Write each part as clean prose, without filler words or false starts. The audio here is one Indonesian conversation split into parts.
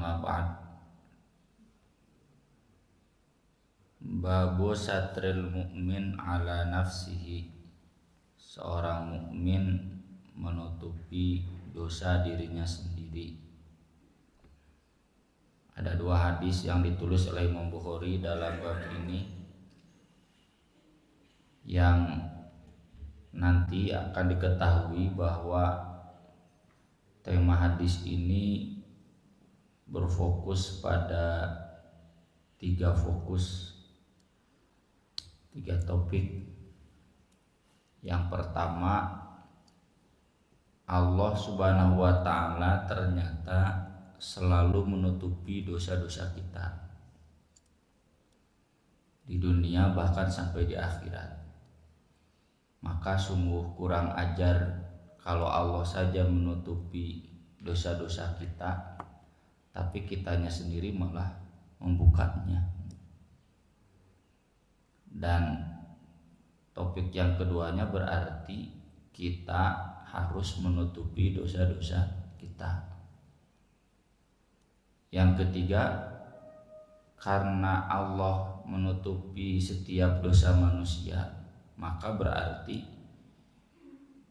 amma ba'd. Babu satril mu'min ala nafsihi. Seorang mukmin menutupi dosa dirinya sendiri. Ada dua hadis yang ditulis oleh Imam Bukhari dalam bab ini yang nanti akan diketahui bahwa tema hadis ini berfokus pada tiga topik. Yang pertama, Allah Subhanahu wa ta'ala ternyata selalu menutupi dosa-dosa kita di dunia bahkan sampai di akhirat. Maka sungguh kurang ajar kalau Allah saja menutupi dosa-dosa kita, tapi kitanya sendiri malah membukanya. Dan topik yang keduanya berarti kita harus menutupi dosa-dosa kita. Yang ketiga, karena Allah menutupi setiap dosa manusia, maka berarti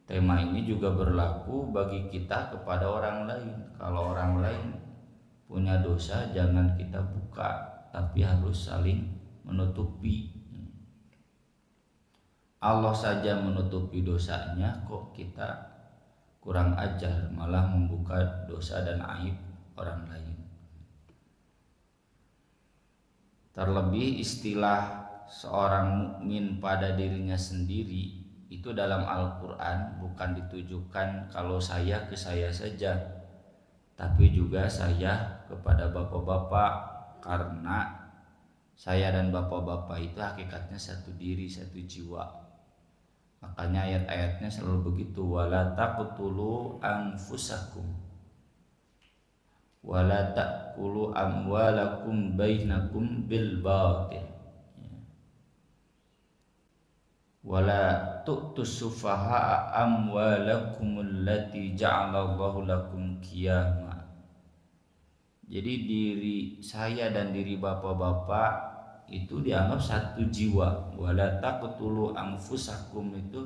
tema ini juga berlaku bagi kita kepada orang lain. Kalau orang lain punya dosa, jangan kita buka, tapi harus saling menutupi. Allah saja menutupi dosanya, kok kita kurang ajar malah membuka dosa dan aib orang lain. Terlebih istilah seorang mukmin pada dirinya sendiri itu dalam Al-Quran bukan ditujukan kalau saya ke saya saja, tapi juga saya kepada bapak-bapak, karena saya dan bapak-bapak itu hakikatnya satu diri, satu jiwa. Makanya ayat-ayatnya selalu begitu, wala taqtulu anfusakum wala ta'kulu amwalakum bainakum bil batil wala tu'tus sufaha'a amwalakum allati ja'alallahu lakum qiyama. Jadi diri saya dan diri bapak-bapak itu dianggap satu jiwa. Wala taqtulu anfusakum itu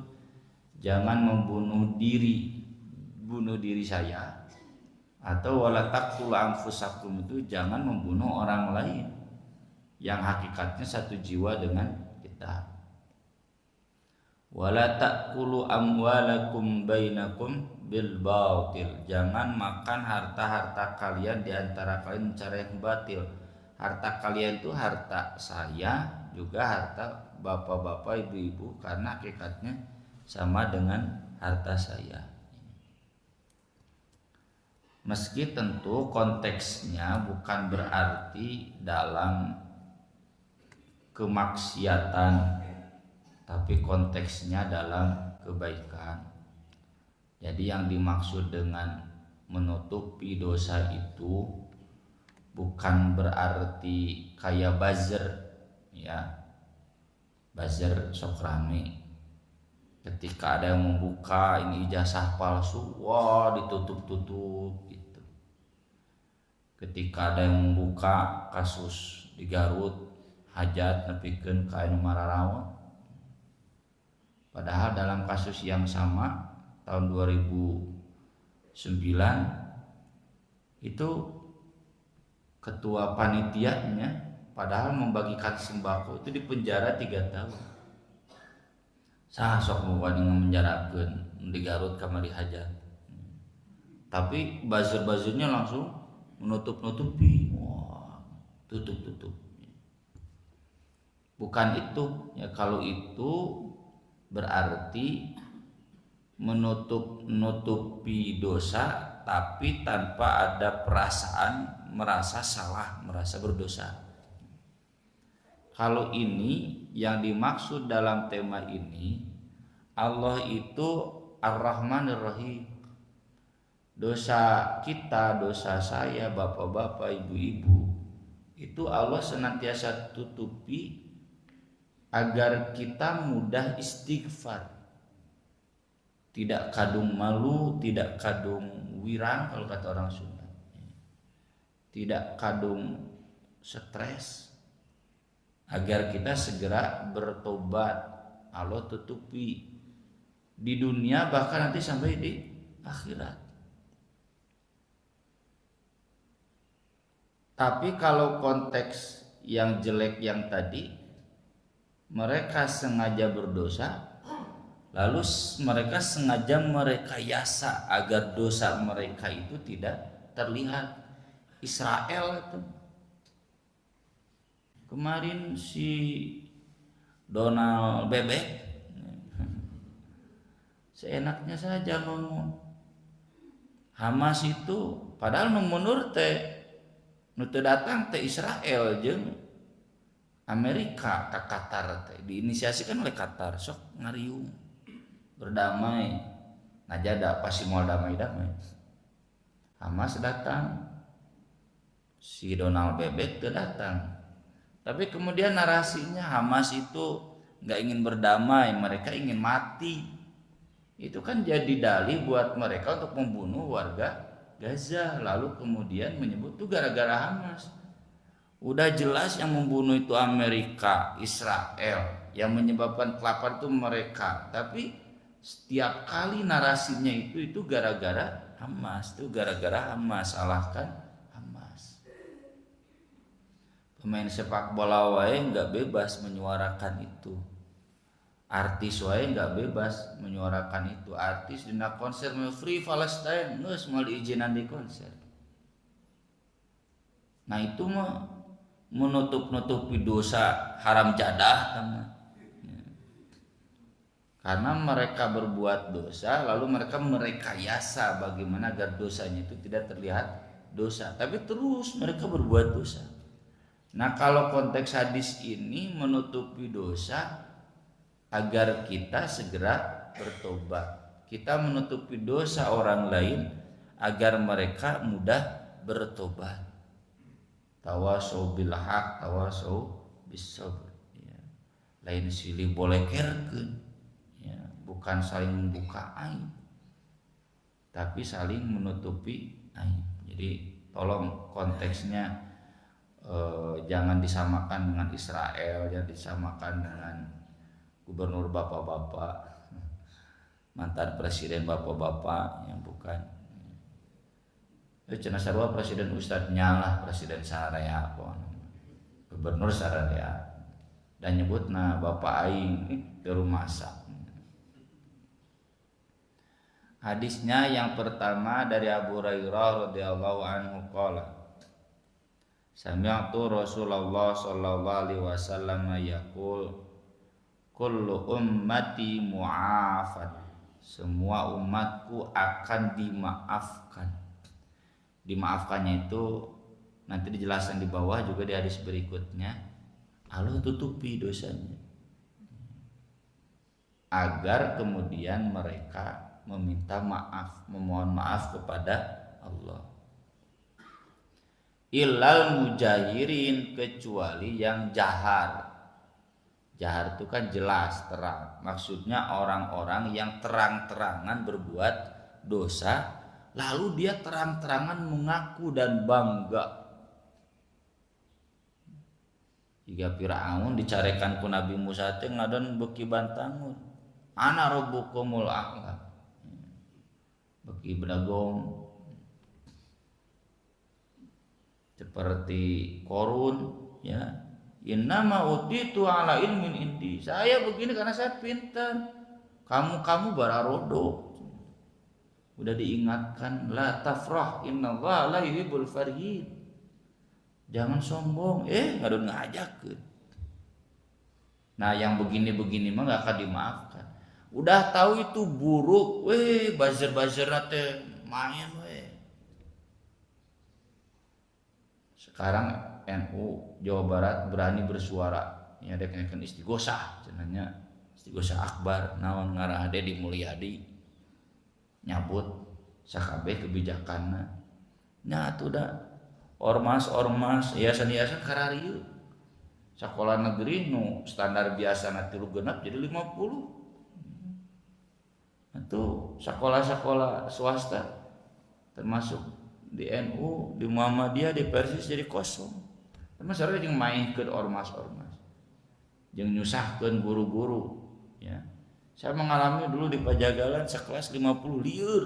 jangan membunuh diri, bunuh diri saya. Atau wala taqtulu anfusakum itu jangan membunuh orang lain yang hakikatnya satu jiwa dengan kita. Wala ta'kulu amwalakum bainakum bil batil. Jangan makan harta-harta kalian di antara kalian cara yang batil. Harta kalian itu harta saya, juga harta bapak-bapak, ibu-ibu, karena hakikatnya sama dengan harta saya. Meski tentu konteksnya bukan berarti dalam kemaksiatan, tapi konteksnya dalam kebaikan. Jadi yang dimaksud dengan menutupi dosa itu bukan berarti kayak buzzer, ya. Buzzer sok rame. Ketika ada yang membuka ini ijazah palsu, wah ditutup-tutup gitu. Ketika ada yang membuka kasus di Garut, hajat nepikeun ka anu mararawa. Padahal dalam kasus yang sama tahun 2009 itu ketua panitianya padahal membagikan sembako itu dipenjara 3 tahun. Sah sok bukan menjarakeun di Garut kamari hajat. Tapi buzzer-buzzernya langsung menutup-nutupi. Wah, tutup. Bukan itu ya, kalau itu berarti menutupi dosa tapi tanpa ada perasaan merasa salah, merasa berdosa. Kalau ini yang dimaksud dalam tema ini, Allah itu Ar-Rahmanir Rahim. Dosa kita, dosa saya, bapak-bapak, ibu-ibu, itu Allah senantiasa tutupi agar kita mudah istighfar. Tidak kadung malu, tidak kadung wirang kalau kata orang Sunda. tidak kadung stres, agar kita segera bertobat. Allah tutupi di dunia bahkan nanti sampai di akhirat. Tapi kalau konteks yang jelek yang tadi, mereka sengaja berdosa, lalu mereka sengaja merekayasa agar dosa mereka itu tidak terlihat. Israel itu kemarin si Donald Bebek seenaknya saja ngomong Hamas itu, padahal menurut teh datang teh Israel jeung Amerika ke Qatar teh diinisiasikan oleh Qatar, sok ngariung berdamai najada pasti mau damai-damai. Hamas datang, si Donald Bebek datang, tapi kemudian narasinya Hamas itu nggak ingin berdamai, mereka ingin mati. Itu kan jadi dalih buat mereka untuk membunuh warga Gaza, lalu kemudian menyebut itu gara-gara Hamas. Udah jelas yang membunuh itu Amerika, Israel, yang menyebabkan kelaparan itu mereka, tapi setiap kali narasinya itu gara-gara Hamas, itu gara-gara Hamas, salahkan Hamas. Pemain sepak bola wae nggak bebas menyuarakan itu, artis wae nggak bebas menyuarakan itu. Artis dina konser Free Palestine geus moal diizinan di konser. Nah itu mah menutup-nutupi dosa haram jadah teman. Karena mereka berbuat dosa, lalu mereka merekayasa bagaimana agar dosanya itu tidak terlihat dosa, tapi terus mereka berbuat dosa. Nah kalau konteks hadis ini menutupi dosa agar kita segera bertobat, kita menutupi dosa orang lain agar mereka mudah bertobat. Tawasau bil haq, tawasau bis sabr. Ya. Lain silih boleh kerkeun. Ya, bukan saling membuka aib, tapi saling menutupi aib. Jadi tolong konteksnya jangan disamakan dengan Israel, jangan disamakan dengan gubernur bapak-bapak, mantan presiden bapak-bapak, yang bukan. Cenah sarua presiden Ustadz nyalah presiden saraya apa, gubernur saraya, dan nyebutna bapak aing di rumah sak. Hadisnya yang pertama dari Abu Hurairah radhiyallahu anhu qala sami'tu Rasulullah sallallahu alaihi wasallam yaqul kullu ummati mu'afat, semua umatku akan dimaafkan. Dimaafkannya itu nanti dijelaskan di bawah juga di hadis berikutnya. Allah tutupi dosanya agar kemudian mereka meminta maaf, memohon maaf kepada Allah. Illal mujahirin, kecuali yang jahar. Jahar itu kan jelas, terang. Maksudnya orang-orang yang terang-terangan berbuat dosa, lalu dia terang-terangan mengaku dan bangga. Jika Firaun dicarekan ku Nabi Musa teh ngadon beuki bantangun, ana rabbukumul a'la. Bagi bedagong seperti Korun, ya, innama utitu ala ilmin indi, saya begini karena saya pintar, kamu bararodo. Udah diingatkan, la tafrah innallaha la yuhibbul farihin, jangan sombong, ngadon ngajakeun. Nah yang begini-begini mah gak akan dimaafkan. Udah tahu itu buruk, buzzer teh main Sekarang NU Jawa Barat berani bersuara, ya dekeun istighosah, cenanya istighosah akbar, naon ngarah Dedi Mulyadi nyabut sakabeh kebijakanna. Nya atuh da ormas yayasan-yayasan kararieu. Sakola negeri nu standar biasa na 36 jadi 50. Itu sekolah-sekolah swasta termasuk di NU, di Muhammadiyah, di Persis jadi kosong. Tapi sebenarnya jeung main ke ormas-ormas, jeung nyusahkeun guru-guru. Ya, saya mengalami dulu di Pajagalan sekelas 50 liur.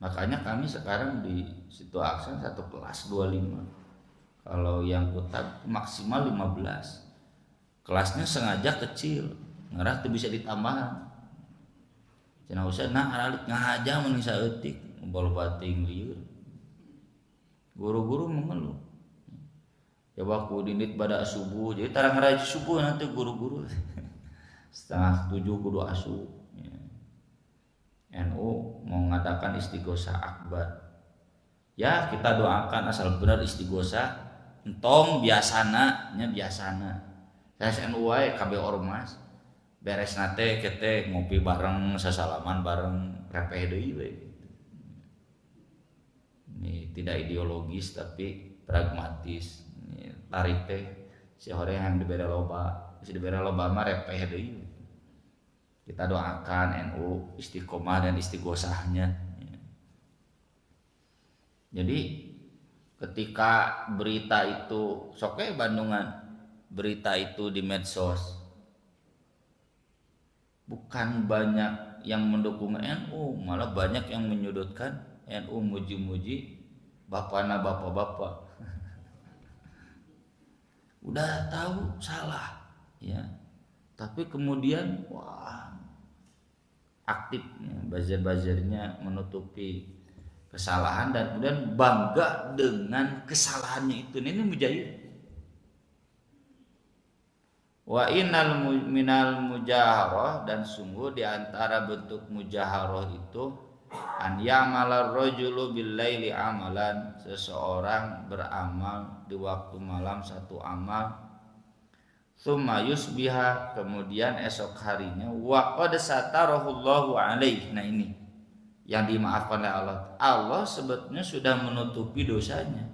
Makanya kami sekarang di Situ Aksan satu kelas 25. Kalau yang kutab maksimal 15. Kelasnya sengaja kecil, ngarah tuh bisa ditambahan. Cenah usah nah aralik ngahaja mun saeutik, bol bating lieur. Guru-guru mengeluh. Coba ku dinit pada subuh, jadi tarang ngaraji subuh nanti guru-guru. Setengah 7 kudu asup. Ya. NU mau mengadakan istighosah akbar. Ya kita doakan asal benar istighosah. Entong biasana, nya biasana. Saya NU wae kabeh ormas. Beres nate kete ngopi bareng, sasalaman bareng, repeh deui we. Ini tidak ideologis tapi pragmatis. Ini tarik teh si hore yang dibere loba, si dibere loba mah repeh deui. Kita doakan NU istiqomah dan istighosahnya. Jadi ketika berita itu soke Bandungan, berita itu di medsos, bukan banyak yang mendukung NU, malah banyak yang menyudutkan NU, muji-muji bapak-bapak. Udah tahu salah, ya, tapi kemudian wah aktif ya, buzzer-buzzernya menutupi kesalahan dan kemudian bangga dengan kesalahannya itu. Ini mujahid. Wa innal minal mujaharah, dan sungguh di antara bentuk mujaharah itu an ya'malar rajulu bil laili amalan, seseorang beramal di waktu malam satu amal, tsumma yusbiha, kemudian esok harinya wa qad satarahullahu alaihi. Nah ini yang dimaafkan oleh Allah. Allah sebetulnya sudah menutupi dosanya.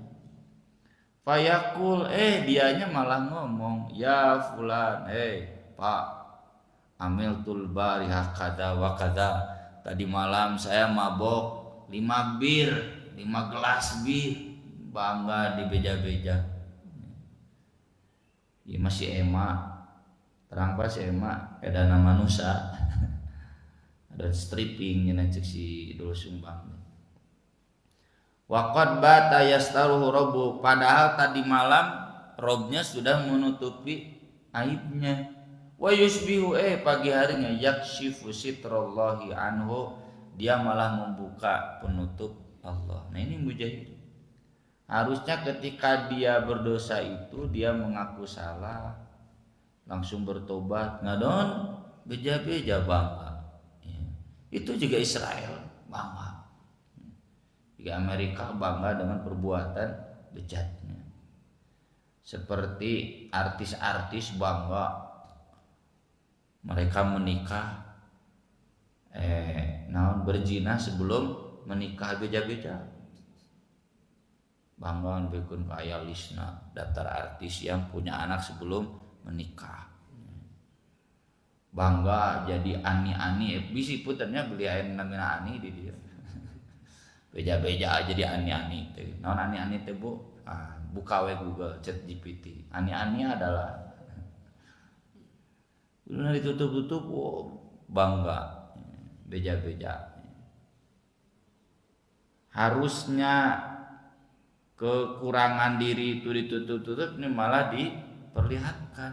Fayaqul, dianya malah ngomong, ya fulan, Pak, amiltul barihah kada wa kada. Tadi malam saya mabok 5 bir, 5 gelas bir, bangga dibeja-beja. Ya masih emak, terang pas emak, edana manusia. Ada stripping yang cek si Dul Sumbang. Waqad bata yastaruhu rabbu, padahal tadi malam Robnya sudah menutupi aibnya. Wa yusbihu, pagi harinya yakshifu sitrallahi anhu, dia malah membuka penutup Allah. Nah ini mujahid. Harusnya ketika dia berdosa itu dia mengaku salah, langsung bertobat, ngadon beja-beja bangga. Itu juga Israel bangga, juga Amerika bangga dengan perbuatan bejatnya. Seperti artis-artis bangga mereka menikah, berzina sebelum menikah, beja-beja. Bangga bikin kaya Lisna, daftar artis yang punya anak sebelum menikah. Bangga jadi ani-ani, bisi puternya beli air namanya ani di dia. Beja-beja aja jadi ani-ani teh. Naon ani-ani teh Bu? Buka we Google, ChatGPT. Ani-ani adalah udah ditutup-tutup, bangga. Beja-beja. Harusnya kekurangan diri itu ditutup-tutup, ini malah diperlihatkan.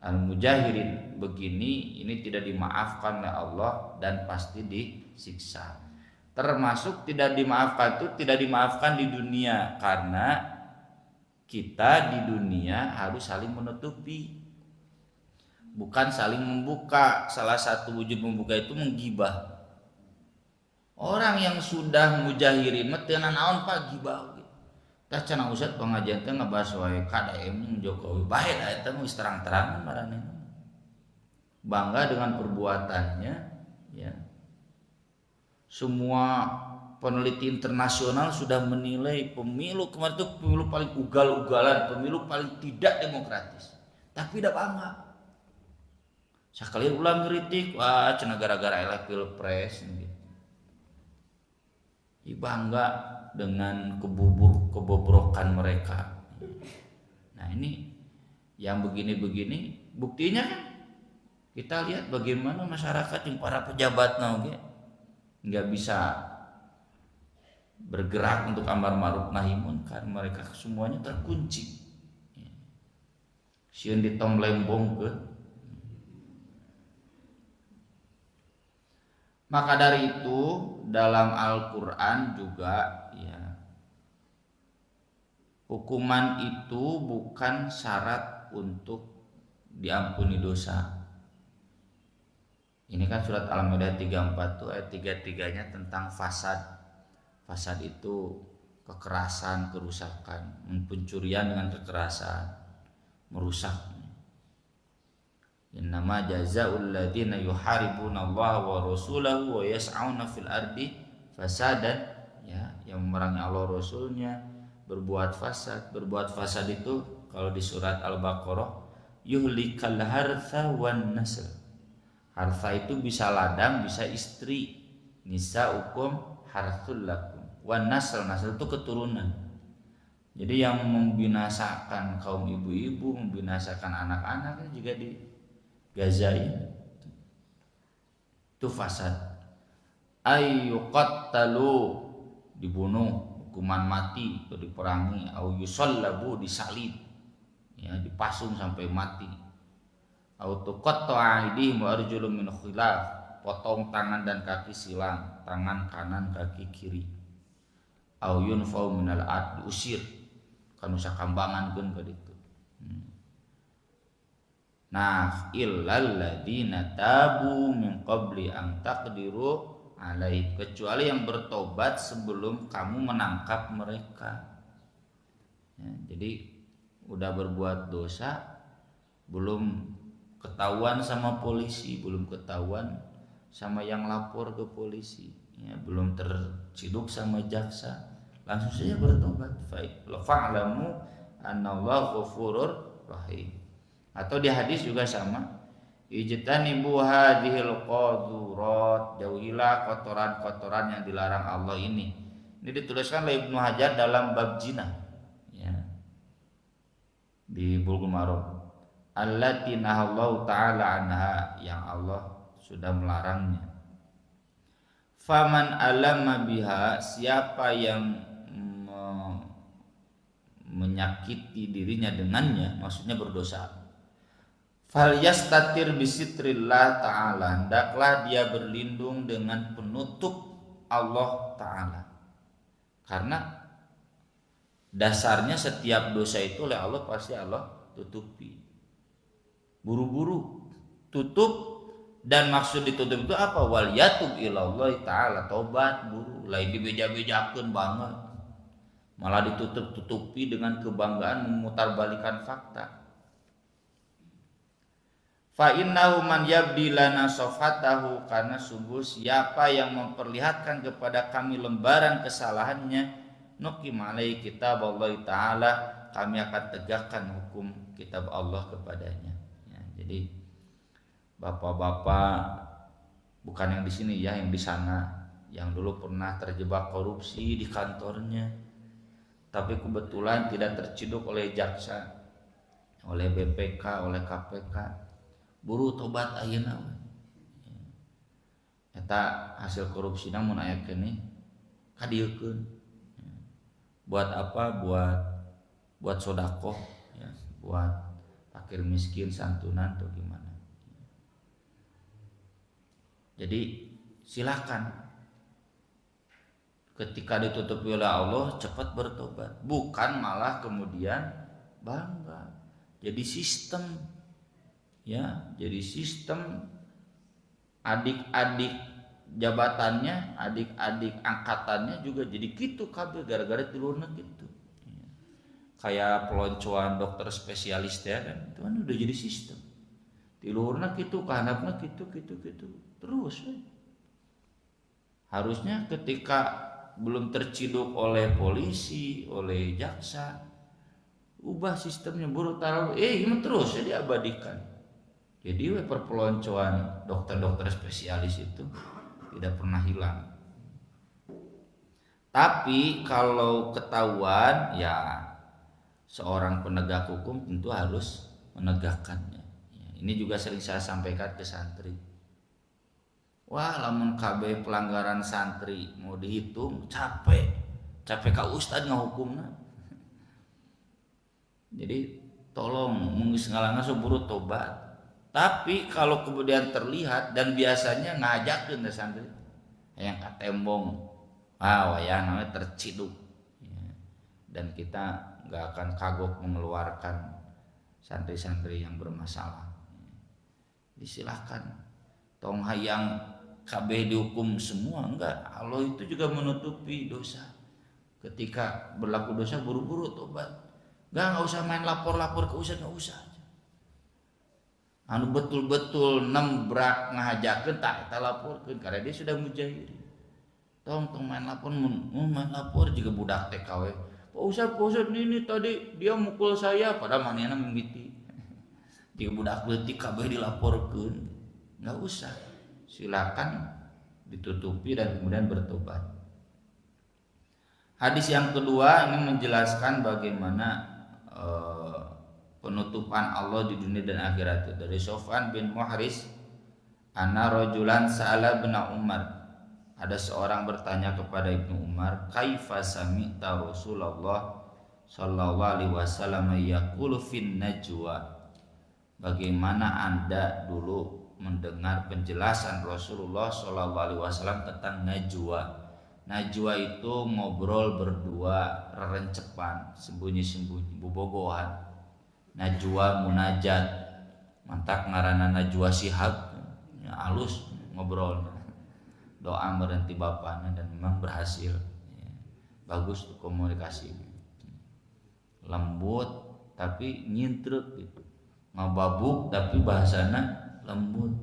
Al-mujahirin begini, ini tidak dimaafkan oleh Allah dan pasti disiksa. Termasuk tidak dimaafkan itu tidak dimaafkan di dunia, karena kita di dunia harus saling menutupi, bukan saling membuka. Salah satu wujud membuka itu menggibah. Orang yang sudah mujahirin teu naon Pak gibah. Tah cenah Ustaz pengajian teh ngebahas wae KDM Jokowi, bae da eta mah terang-terangan maranehna. Bangga dengan perbuatannya, ya. Semua peneliti internasional sudah menilai pemilu kemarin itu pemilu paling ugal-ugalan, pemilu paling tidak demokratis. Tapi tidak bangga. Sakali ulang ngeritik, wah cenah gara-gara eleh pilpres gitu. bangga dengan kebobrokan mereka. Nah ini yang begini-begini buktinya kan kita lihat bagaimana masyarakat yang para pejabat nggak bisa bergerak untuk amar ma'ruf nahi munkar, mereka semuanya terkunci. Sieun ditom lembong ke. Maka dari itu dalam Al-Qur'an juga ya, hukuman itu bukan syarat untuk diampuni dosa. Ini kan surat Al-Maidah 34 tuh ayat 33-nya tentang fasad. Fasad itu kekerasan, kerusakan, pencurian dengan kekerasan, merusak. Innama jazaa'ul ladzina yuharibuna Allah wa rasulahu wa yas'auna fil ardi fasadan, ya, yang memerangi Allah Rasulnya, berbuat fasad. Berbuat fasad itu kalau di surat Al-Baqarah yuhlikal hartha wan nasl. Hartha itu bisa ladang, bisa istri. Nisa'ukum harthul lakum. Wan nasl, nasl itu keturunan. Jadi yang membinasakan kaum ibu-ibu, membinasakan anak-anak juga di Gaza ini. Itu fasad. Ayyuqattalu, dibunuh, hukuman mati atau diperangi, au yusallabu, disalib, ya, dipasung sampai mati. Au tuqatta'a aydihim wa arjulum min khilaf, potong tangan dan kaki silang, tangan kanan kaki kiri. Au yunfau minal ard, diusir kanu sakambangankeun ka ditu. Nah, illal ladzina tabu min qabli an taqdiru alaih, kecuali yang bertobat sebelum kamu menangkap mereka. Ya, jadi udah berbuat dosa, belum ketahuan sama polisi, belum ketahuan sama yang lapor ke polisi, ya, belum terciduk sama jaksa, langsung saja bertobat. Fa'lamu annallaha ghafurur rahim. Atau di hadis juga sama, ijtanibu hadhil qadurat, jauhilah kotoran-kotoran yang dilarang Allah ini. Ini dituliskan oleh Ibnu Hajar dalam bab zina, ya, di Bulughul Maram. Allati nahallahu ta'ala anha, yang Allah sudah melarangnya. Faman alama biha, siapa yang menyakiti dirinya dengannya, maksudnya berdosa, fal yastatir bisitrillah ta'ala, hendaklah dia berlindung dengan penutup Allah ta'ala. Karena dasarnya setiap dosa itu oleh Allah pasti Allah tutupi. Buru-buru tutup, dan maksud ditutup itu apa? Wal yatub ilallah ta'ala, tobat buru, lain dibeja-bejakeun banget, malah ditutup-tutupi dengan kebanggaan memutarbalikan fakta. Fa innahu man yabdi lana safatahu, karena sungguh siapa yang memperlihatkan kepada kami lembaran kesalahannya, nuqim alaihi kitab Allah ta'ala, kami akan tegakkan hukum kitab Allah kepadanya. Ya, jadi bapak-bapak, bukan yang di sini ya, yang di sana, yang dulu pernah terjebak korupsi di kantornya, tapi kebetulan tidak terciduk oleh jaksa, oleh BPK, oleh KPK, buru tobat ayeuna. Eta hasil korupsi namun aya keneh kadiekeun. Buat apa? Buat sedekah, ya, buat fakir miskin, santunan atau gimana. Jadi silakan, ketika ditutupi oleh Allah cepat bertobat, bukan malah kemudian bangga. Jadi sistem, ya, jadi sistem adik-adik jabatannya, adik-adik angkatannya juga jadi gitu kabeh gara-gara tilurna gitu. Ya. Kayak peloncoan dokter spesialis ya kan, itu kan udah jadi sistem. Tilurna gitu, kahanapna gitu terus. Harusnya ketika belum terciduk oleh polisi, oleh jaksa, ubah sistemnya, buru taruh ini terus ya diabadikan. Jadi perpeloncoan dokter-dokter spesialis itu tidak pernah hilang. Tapi kalau ketahuan ya seorang penegak hukum tentu harus menegakkannya. Ya, ini juga sering saya sampaikan ke santri. Wah, lamun KB pelanggaran santri mau dihitung capek ka ustad ngahukumna. Jadi tolong mengis ngalangna suburu tobat. Tapi kalau kemudian terlihat dan biasanya ngajakeun ke santri yang katembong, wayah namanya terciduk. Ya. Dan kita nggak akan kagok mengeluarkan santri-santri yang bermasalah. Disilahkan tong hayang KB dihukum semua, enggak. Allah itu juga menutupi dosa. Ketika berlaku dosa buru-buru tobat. Enggak usah main lapor-lapor ke ustaz, enggak usah. Anu betul-betul nembrak ngahajakeun tak laporkeun karena dia sudah mujahid. Tong main lapor juga budak TKW. Pak Ustaz ini tadi dia mukul saya pada manehna mimiti. Jika budak leutik kabeh dilaporkeun. Enggak usah. Silakan ditutupi dan kemudian bertobat. Hadis yang kedua ini menjelaskan bagaimana penutupan Allah di dunia dan akhirat. Dari Sofwan bin Muhris, anna rajulan sa'ala bin Umar. Ada seorang bertanya kepada Ibnu Umar, kaifa sami'ta Rasulullah sallallahu alaihi wasallam yaqulu fin najwa. Bagaimana Anda dulu mendengar penjelasan Rasulullah sallallahu alaihi wasallam tentang najwa. Najwa itu ngobrol berdua, rerencepan, sembunyi-sembunyi, bobogohan. Najwa munajat, mantak ngaranna najwa sihab, ya, alus ngobrol, doa merenti bapana dan memang berhasil. Ya, bagus tuh komunikasi, lembut tapi nyintrek gitu, ngababuk tapi bahasana lembut.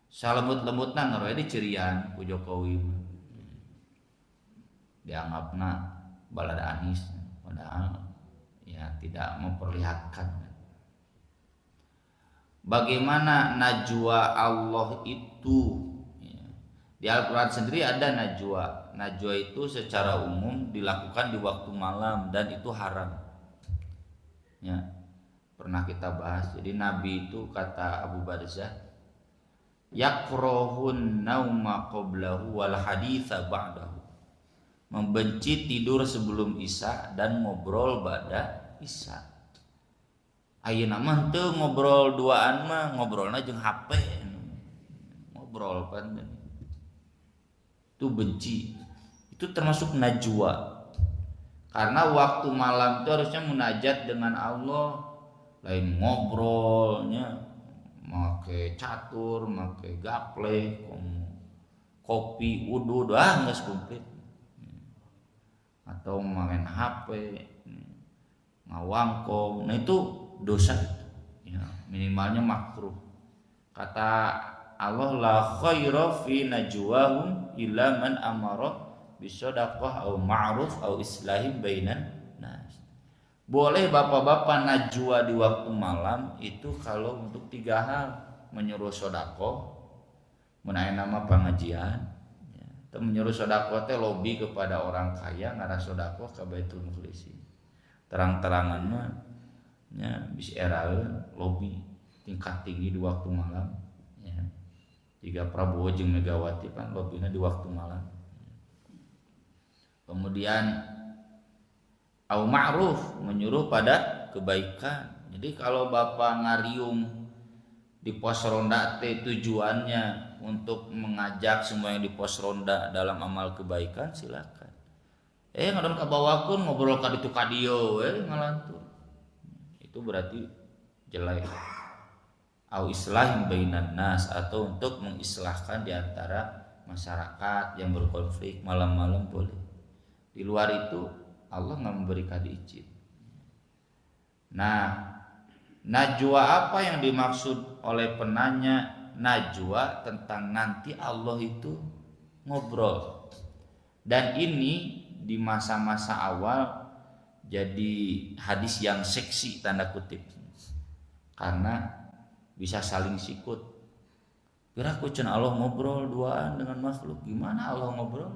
Salembut-lembutna ngaroe di cirian ku Jokowi, dianggapna balada Anies, padahal ya tidak memperlihatkan. Bagaimana najwa Allah itu ya. Di Al-Quran sendiri ada najwa. Najwa itu secara umum dilakukan di waktu malam dan itu haram ya, pernah kita bahas. Jadi Nabi itu kata Abu Barzah, yakrohun nauma qoblahu wal haditha ba'dahu, membenci tidur sebelum isya dan ngobrol pada isya. Ayeuna mah teu ngobrol duaan mah, ngobrolna jeung HP. Ngobrol kan. Itu benci. Itu termasuk najwa. Karena waktu malam itu harusnya munajat dengan Allah, lain ngobrolnya make catur, make gaple, kopi, wudu, geus komplit. Atau main HP, ngawangkong, nah itu dosa itu, ya, minimalnya makruh. Kata Allah, la khaira fi najwahum illa man amara bisadaqah au ma'ruf au islahim bainan nas. Boleh bapak-bapak najwa di waktu malam itu kalau untuk 3 hal: menyuruh sedekah, menaik nama pengajian, ya, atau menyuruh sedekah teh lobi kepada orang kaya ngarah sedekah ka Baitul Mukhlisin. Terang-terangan mah ya bisa eraeun lobi tingkat tinggi di waktu malam ya. Jika Prabowo jeung Megawati kan lobina di waktu malam. Kemudian au ma'ruf, menyuruh pada kebaikan. Jadi kalau Bapak ngariung di pos ronda teh tujuannya untuk mengajak semua yang di pos ronda dalam amal kebaikan, silakan. Ngadon kabawakeun ngobrol ka ditu ka dieu we ngalantur. Itu berarti jelek. Au islahim bainan nas, atau untuk mengislahkan di antara masyarakat yang berkonflik malam-malam boleh. Di luar itu Allah enggak memberikan izin. Nah, najwa apa yang dimaksud oleh penanya? Najwa tentang nanti Allah itu ngobrol. Dan ini di masa-masa awal jadi hadis yang seksi tanda kutip, karena bisa saling sikut. Kira kucen Allah ngobrol duaan dengan makhluk, gimana Allah ngobrol?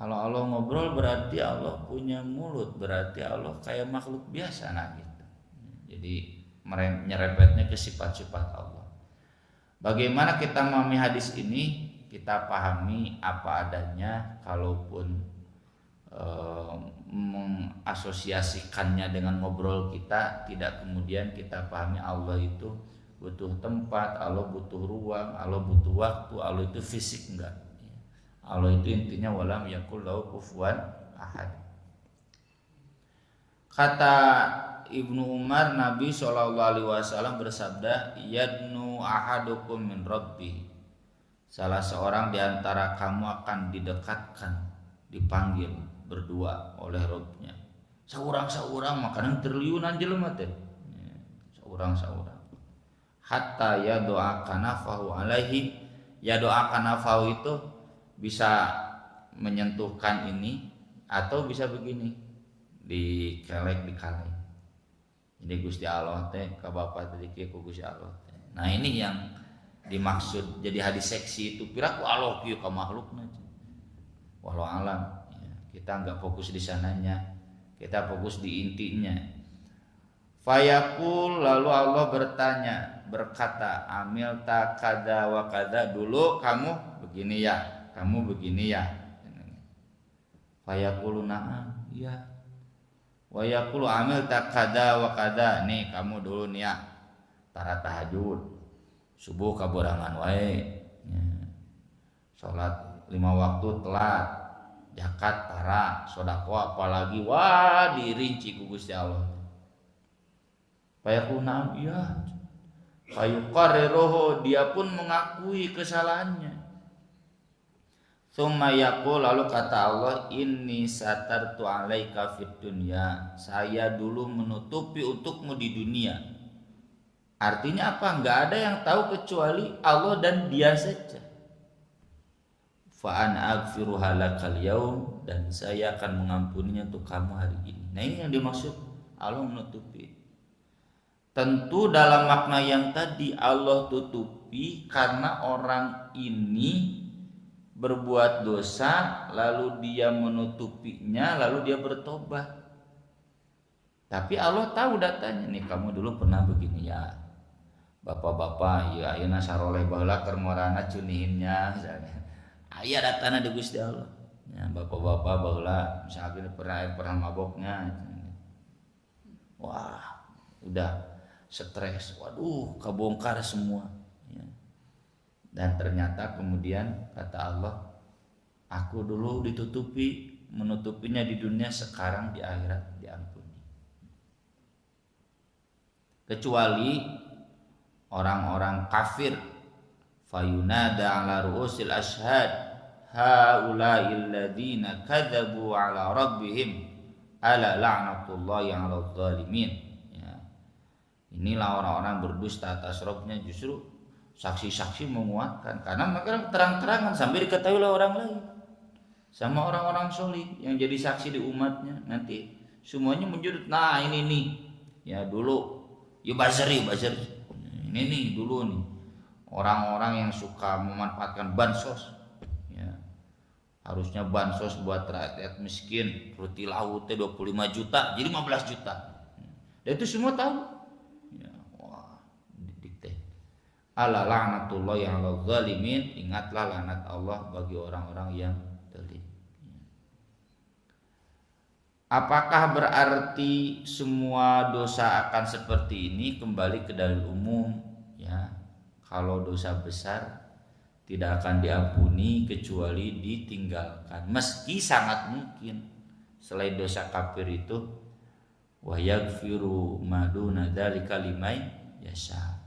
Kalau Allah ngobrol berarti Allah punya mulut, berarti Allah kayak makhluk biasa nah gitu. Jadi nyerempetnya ke sifat-sifat Allah. Bagaimana kita memahami hadis ini? Kita pahami apa adanya, kalaupun mengasosiasikannya dengan ngobrol kita, tidak kemudian kita pahami Allah itu butuh tempat, Allah butuh ruang, Allah butuh waktu, Allah itu fisik, enggak. Allah itu intinya walam yakul lahu kufuwan ahad. Kata Ibnu Umar, Nabi SAW bersabda, yadnu ahadukum min rabbi. Salah seorang di antara kamu akan didekatkan, dipanggil berdua oleh Rabbnya. Saurang-saurang makanan triliunan jelema teh. Saurang-saurang. Hatta ya doakan nafahu alaihi. Ya doakan nafahu itu bisa menyentuhkan ini atau bisa begini, dikelek dikaleng. Jadi Gusti Allah teh ka Bapak tadi ku Gusti Allah teh. Nah ini yang dimaksud jadi hadis seksi itu piraku Allah kieu ka makhlukna. Walau alam ya, kita enggak fokus di sananya, kita fokus di intinya. Fayaqul, lalu Allah berkata, amil ta kada wa kada, dulu kamu begini ya, kamu begini ya. Fayaqulu na'am, iya. Wa yaqulu amil ta kada wa kada, nih kamu dulu nih ya. Tara tahajud, subuh kaborangan wae. Ya. Salat 5 waktu telat, zakat tara, sedekah apalagi wah dirinci ku Gusti Allah. Fayaqulu na'am, iya. Fayuqarriruhu, dia pun mengakui kesalahannya. Tsumma yaqul, lalu kata Allah, inni satartu 'alaika fid dunya, saya dulu menutupi untukmu di dunia. Artinya apa? Enggak ada yang tahu kecuali Allah dan Dia saja. Fa ana aghfiruha lakal yaum, dan saya akan mengampuninya untuk kamu hari ini. Nah ini yang dimaksud Allah menutupi. Tentu dalam makna yang tadi Allah tutupi karena orang ini berbuat dosa, lalu dia menutupinya, lalu dia bertobat. Tapi Allah tahu datanya, nih kamu dulu pernah begini ya, bapak-bapak, ya ayeuna saroleh baheula keur morana cunihinnya, misalnya. Aya datana di Gusti Allah. Ya, bapak-bapak baheula misalnya pernah maboknya. Wah, udah stres, waduh kebongkar semua ya. Dan ternyata kemudian kata Allah, aku dulu ditutupi, menutupinya di dunia, sekarang di akhirat diampuni. Kecuali orang-orang kafir, fayunada ala ru'usil ashhad haula'il ladzina kadzabu ala rabbihim ala la'natullahi 'alal zalimin. Inilah orang-orang berdusta atas Rabbnya, justru saksi-saksi menguatkan karena mereka terang-terangan sampai diketahui oleh orang lain sama orang-orang solih yang jadi saksi di umatnya, nanti semuanya menjurut. Nah ini nih ya dulu ya buzzer ini nih dulu nih orang-orang yang suka memanfaatkan bansos ya, harusnya bansos buat rakyat miskin roti laut 25 juta jadi 15 juta dan itu semua tahu. Ala la'natullahi 'alal zalimin, ingatlah laknat Allah bagi orang-orang yang zalim. Apakah berarti semua dosa akan seperti ini? Kembali ke dalil umum ya. Kalau dosa besar tidak akan diampuni kecuali ditinggalkan, meski sangat mungkin selain dosa kafir itu wa yaghfiru ma duna dzalika liman yasha.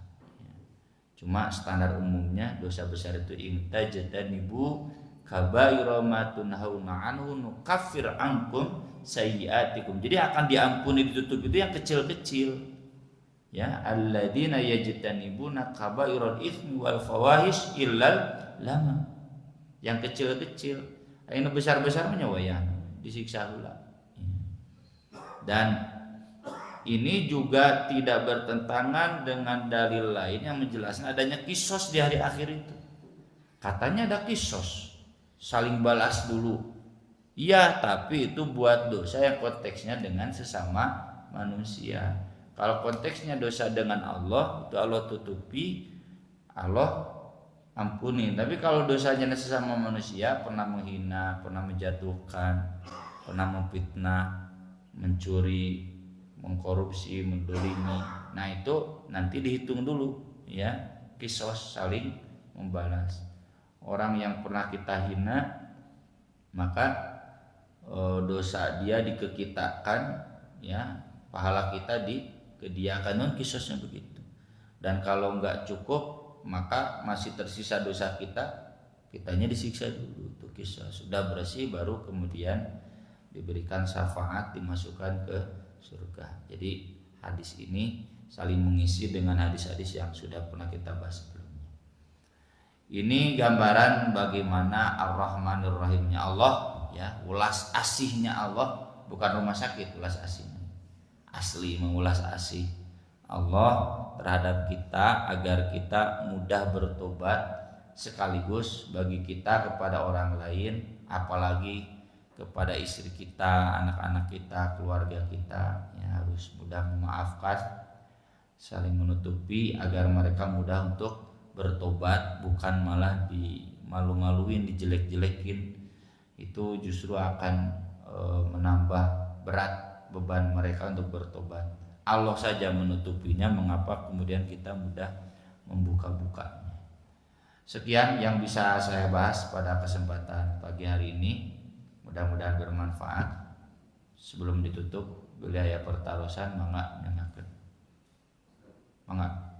Cuma standar umumnya dosa besar itu intajtanibu kabaira ma tunhauna anhu nukaffir ankum sayyiatikum. Jadi akan diampuni, ditutup itu yang kecil-kecil. Ya, alladzina yajtanibuna kabairal itsmi wal fawahish illal lama. Yang kecil-kecil, yang besar-besar menyawayan disiksa heula. Dan ini juga tidak bertentangan dengan dalil lain yang menjelaskan adanya kisos di hari akhir itu. Katanya ada kisos, saling balas dulu. Iya, tapi itu buat dosa yang konteksnya dengan sesama manusia. Kalau konteksnya dosa dengan Allah, itu Allah tutupi, Allah ampuni. Tapi kalau dosanya sesama manusia, pernah menghina, pernah menjatuhkan, pernah memfitnah, mencuri, mengkorupsi, mendolimi, nah itu nanti dihitung dulu ya, kisos, saling membalas. Orang yang pernah kita hina, maka dosa dia dikekitakan, ya, pahala kita dikediakan, non kisosnya begitu. Dan kalau nggak cukup, maka masih tersisa dosa kitanya disiksa dulu tuh kisah. Sudah bersih baru kemudian diberikan syafaat, dimasukkan ke surga. Jadi hadis ini saling mengisi dengan hadis-hadis yang sudah pernah kita bahas sebelumnya. Ini gambaran bagaimana Ar-Rahmanir Rahimnya Allah, ya, ulas asihnya Allah, bukan rumah sakit ulas asihnya. Asli mengulas asih Allah terhadap kita agar kita mudah bertobat, sekaligus bagi kita kepada orang lain, apalagi kepada istri kita, anak-anak kita, keluarga kita, ya, harus mudah memaafkan, saling menutupi agar mereka mudah untuk bertobat, bukan malah dimalu-maluin, dijelek-jelekin. Itu justru akan menambah berat beban mereka untuk bertobat. Allah saja menutupinya, mengapa kemudian kita mudah membuka-bukanya. Sekian yang bisa saya bahas pada kesempatan pagi hari ini, mudah-mudahan bermanfaat. Sebelum ditutup, wilayah pertarusan mangga nyangakeun. Mangga.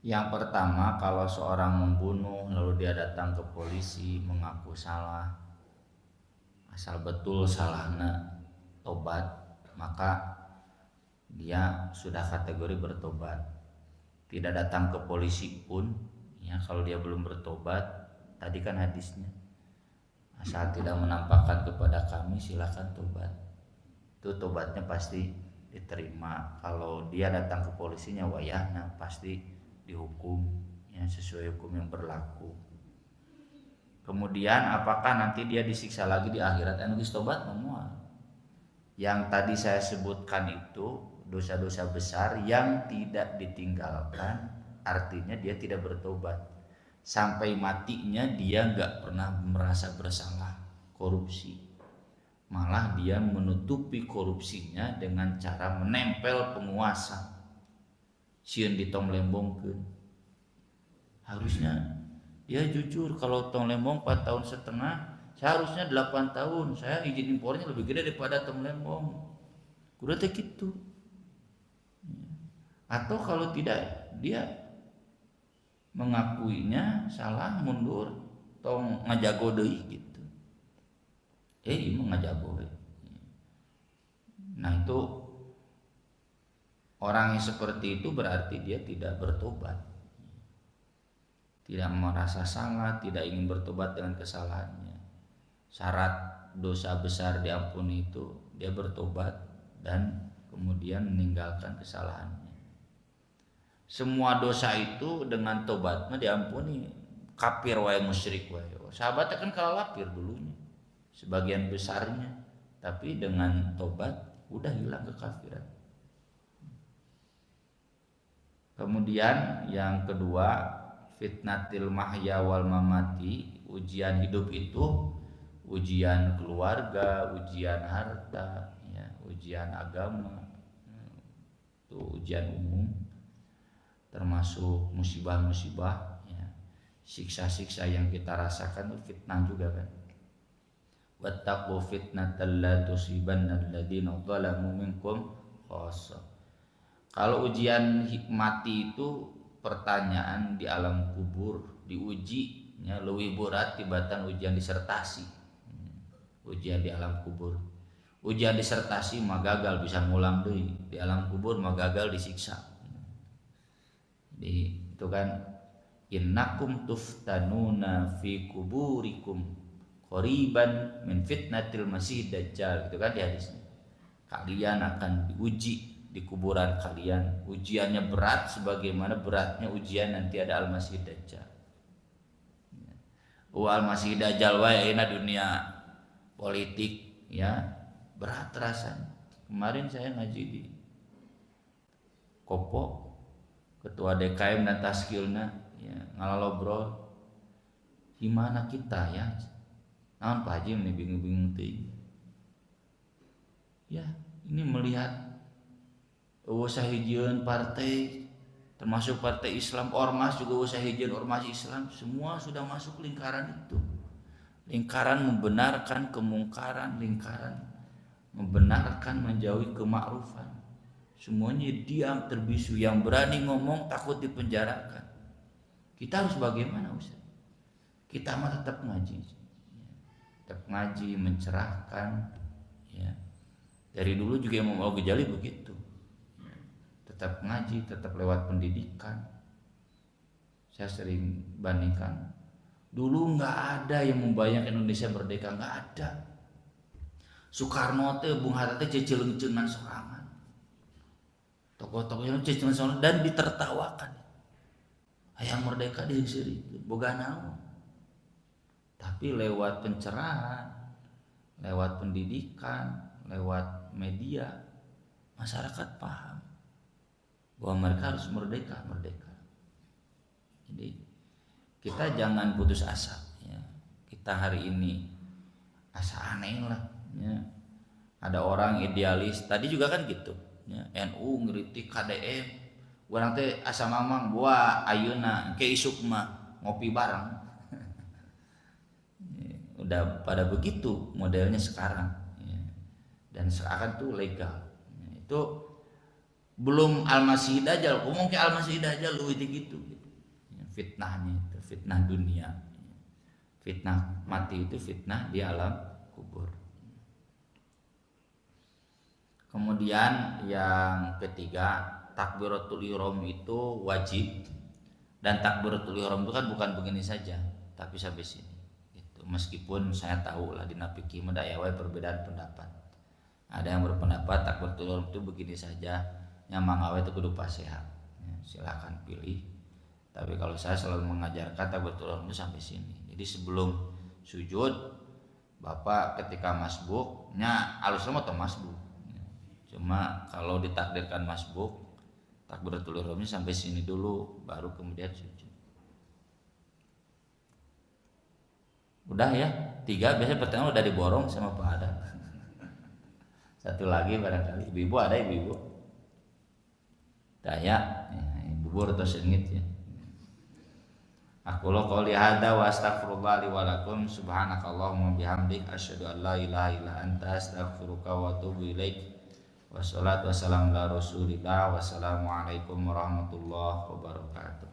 Yang pertama, kalau seorang membunuh lalu dia datang ke polisi mengaku salah, asal betul salahnya tobat, maka dia sudah kategori bertobat. Tidak datang ke polisi pun, ya, kalau dia belum bertobat, tadi kan hadisnya, asal tidak menampakkan kepada kami, silakan tobat. Itu tobatnya pasti diterima. Kalau dia datang ke polisinya wayahna, pasti dihukum, ya, sesuai hukum yang berlaku. Kemudian apakah nanti dia disiksa lagi di akhirat? Anu geus tobat moal. Yang tadi saya sebutkan itu dosa-dosa besar yang tidak ditinggalkan, artinya dia tidak bertobat. Sampai matinya dia nggak pernah merasa bersalah korupsi. Malah dia menutupi korupsinya dengan cara menempel penguasa. Sieun ditong lembongkeun. Harusnya dia jujur, kalau tong lembong 4 tahun setengah, seharusnya 8 tahun. Saya izin impornya lebih gede daripada tong lembong. Kudu teh kitu. Atau kalau tidak, dia mengakuinya salah, mundur, tong ngajago deui gitu. Ieu ngajago. Nah, itu orang yang seperti itu berarti dia tidak bertobat, tidak merasa salah, tidak ingin bertobat dengan kesalahannya. Syarat dosa besar diampuni itu dia bertobat dan kemudian meninggalkan kesalahannya. Semua dosa itu dengan tobatnya diampuni. Kafir wae, musyrik wae. Sahabatnya kan kalau kafir dulunya, sebagian besarnya, tapi dengan tobat udah hilang kekafiran. Kemudian yang kedua, fitnatil mahya wal mamati, ujian hidup itu ujian keluarga, ujian harta, ya, ujian agama, itu ujian umum, termasuk musibah-musibah, ya, siksa-siksa yang kita rasakan itu fitnah juga kan. Wattaqu fitnatal la tusibanna alladziina zalamu minkum khassah. Kalau ujian mati itu pertanyaan di alam kubur, diuji, ya, lebih berat tibatan ujian disertasi. Ujian di alam kubur, ujian disertasi mah gagal bisa ngulang deui, di alam kubur mah gagal disiksa. Jadi itu kan innakum tuftanuna fi kuburikum qoriban min fitnatil masih dajjal, gitu kan di hadisnya. Kalian akan diuji di kuburan kalian, ujiannya berat sebagaimana beratnya ujian nanti ada al-masih dajjal. Al-masih dajjal wae ayeuna dunia politik, ya, berat rasanya. Kemarin saya ngaji di Kopo, ketua DKM dan Taskilna, ya, ngalalobrol gimana kita, ya, naon Pak Haji ini bingung-bingung teh. Ya, ini melihat usahijieun partai, termasuk partai Islam, ormas juga usahijieun ormas Islam, semua sudah masuk lingkaran itu. Lingkaran membenarkan kemungkaran, lingkaran membenarkan menjauhi kemakrufan. Semuanya diam terbisu, yang berani ngomong takut dipenjarakan. Kita harus bagaimana, Ustaz? Kita mah tetap ngaji. Tetap ngaji, mencerahkan, ya. Dari dulu juga Imam Al-Ghazali begitu, tetap ngaji, tetap lewat pendidikan. Saya sering bandingkan, dulu nggak ada yang membayangkan Indonesia merdeka, nggak ada. Soekarno teh, Bung Hatta teh cecelencengan sorangan, tokoh-tokoh yang cecelengan sorangan dan ditertawakan. Hayang merdeka di sini boga naon. Tapi lewat pencerahan, lewat pendidikan, lewat media, masyarakat paham bahwa mereka harus merdeka. Jadi kita jangan putus asa, ya. Kita hari ini asa aneh lah, ya. Ada orang idealis, tadi juga kan gitu, ya. NU ngeritik KDM, orang teh asa mamang buah ayeuna ke isuk mah ngopi bareng. Udah pada begitu modelnya sekarang, ya. Dan seakan tuh legal, ya. Itu belum al-masih dajjal, ngomong ke al-masih dajjal lu itu gitu, ya. Fitnahnya itu fitnah dunia, ya. Fitnah mati itu fitnah di alam kubur. Kemudian yang ketiga, takbiratul ihram itu wajib, dan takbiratul ihram itu kan bukan begini saja, tapi sampai sini. Meskipun saya tahu lah di fikih mendayawai perbedaan pendapat. Ada yang berpendapat takbiratul ihram itu begini saja, yang mangawe itu kudu pasehat, ya, silakan pilih. Tapi kalau saya selalu mengajarkan takbiratul ihram itu sampai sini. Jadi sebelum sujud, Bapak ketika masbuknya alusnya atau masbuk, ya. Cuma kalau ditakdirkan masbuk, takbiratul ihramnya sampai sini dulu, baru kemudian sujud. Udah ya, 3 biasanya pertama udah diborong sama Pak Adam. Satu lagi barangkali, ibu ada ibu. Daya, ya, bubur atau sengit, ya. Aku lo qouli hada wa astaghfirullah li wa lakum, subhanakallahumma bihamdik asyhadu an la ilaha illa anta astaghfiruka wa atubu ilaik. Wassalatu wassalamu ala Rasulillah. Wassalamualaikum warahmatullahi wabarakatuh.